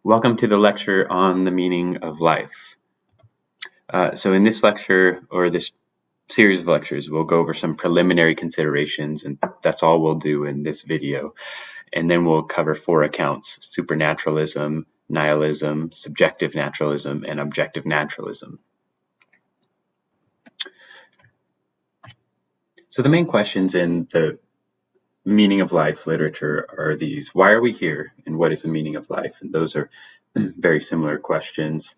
Welcome to the lecture on the meaning of life. So in this lecture, or this series of lectures, we'll go over some preliminary considerations, and that's all we'll do in this video. And then we'll cover four accounts: supernaturalism, nihilism, subjective naturalism, and objective naturalism. So the main questions in the meaning of life literature are these: why are we here, and what is the meaning of life? And those are very similar questions.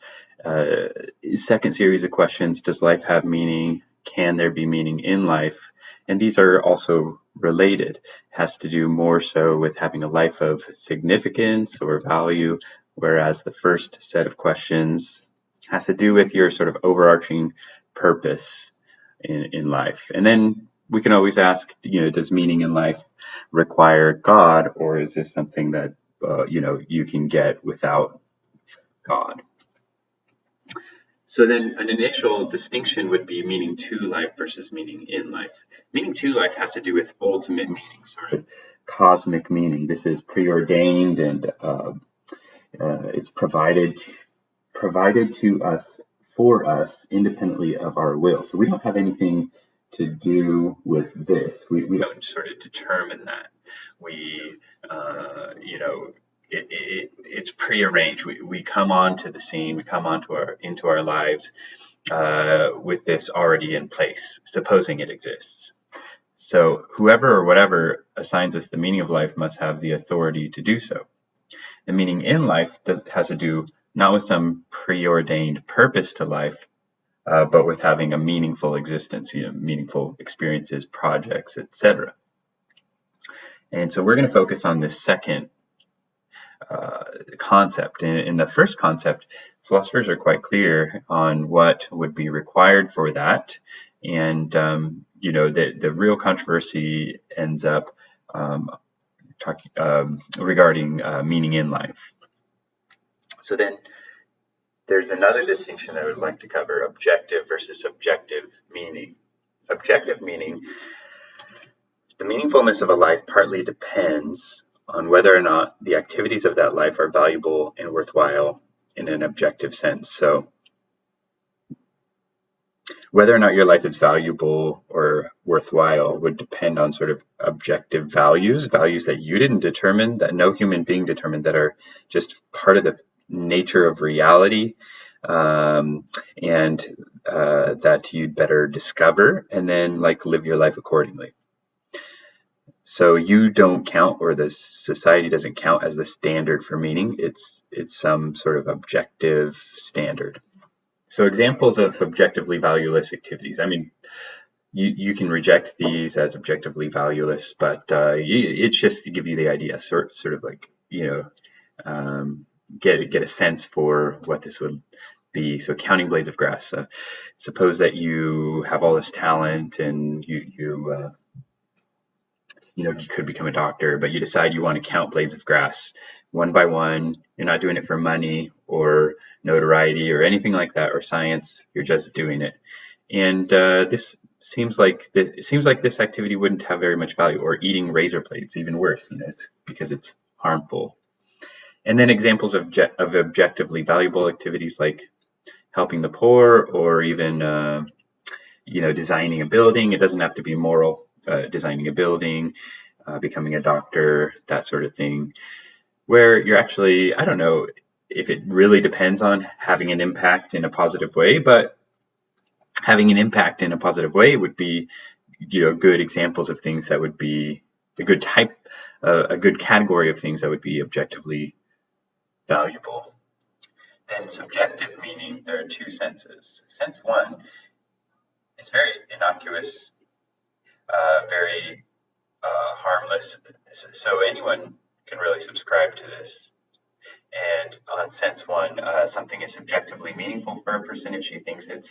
Second series of questions: does life have meaning? Can there be meaning in life? And these are also related. It has to do more so with having a life of significance or value, whereas the first set of questions has to do with your sort of overarching purpose in life. And then we can always ask, does meaning in life require God, or is this something that you can get without God? So then an initial distinction would be meaning to life versus meaning in life. Meaning to life has to do with ultimate meaning, sort of cosmic meaning. This is preordained, and it's provided to us, for us, independently of our will. So we don't have anything to do with this. We don't sort of determine that. It's prearranged. We come onto the scene. We come into our lives with this already in place, supposing it exists. So whoever or whatever assigns us the meaning of life must have the authority to do so. The meaning in life has to do not with some preordained purpose to life, but with having a meaningful existence, meaningful experiences, projects, etc. And so we're going to focus on this second concept. In the first concept, philosophers are quite clear on what would be required for that. And, the real controversy ends up regarding meaning in life. So then there's another distinction I would like to cover: objective versus subjective meaning. Objective meaning: the meaningfulness of a life partly depends on whether or not the activities of that life are valuable and worthwhile in an objective sense. So whether or not your life is valuable or worthwhile would depend on sort of objective values that you didn't determine, that no human being determined, that are just part of the nature of reality, and that you'd better discover and then live your life accordingly. So you don't count, or the society doesn't count as the standard for meaning. It's some sort of objective standard. So examples of objectively valueless activities. I mean, you can reject these as objectively valueless, but it's just to give you the idea, sort of get a sense for what this would be. So counting blades of grass. Suppose that you have all this talent and you could become a doctor, but you decide you want to count blades of grass one by one. You're not doing it for money or notoriety or anything like that, or science. You're just doing it. And this seems like this activity wouldn't have very much value. Or eating razor blades, even worse, because it's harmful. And then examples of objectively valuable activities like helping the poor, or even designing a building. It doesn't have to be moral. Designing a building, becoming a doctor, that sort of thing, where you're actually, I don't know if it really depends on having an impact in a positive way, but having an impact in a positive way would be, good examples of things that would be a good category of things that would be objectively valuable. Then subjective meaning, there are two senses. Sense one is very innocuous, very harmless, so anyone can really subscribe to this. And on sense one, something is subjectively meaningful for a person if she thinks it's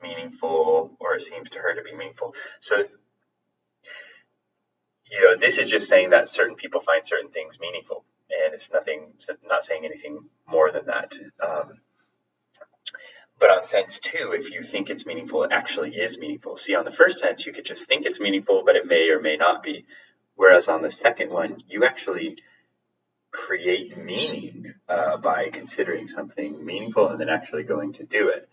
meaningful, or it seems to her to be meaningful. So this is just saying that certain people find certain things meaningful, and it's not saying anything more than that. But on sense two, if you think it's meaningful, it actually is meaningful. See, on the first sense, you could just think it's meaningful, but it may or may not be. Whereas on the second one, you actually create meaning by considering something meaningful and then actually going to do it.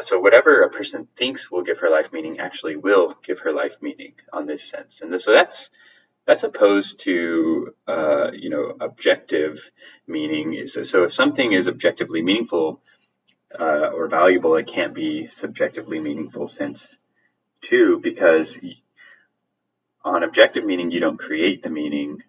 So whatever a person thinks will give her life meaning actually will give her life meaning on this sense. And so that's opposed to objective meaning. So if something is objectively meaningful or valuable, it can't be subjectively meaningful sense too, because on objective meaning you don't create the meaning.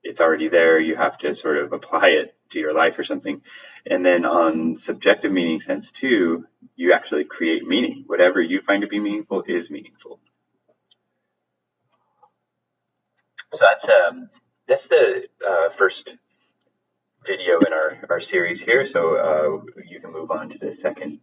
It's already there. You have to sort of apply it to your life or something. And then on subjective meaning sense too, you actually create meaning. Whatever you find to be meaningful is meaningful. So that's the first video in our series here. So you can move on to the second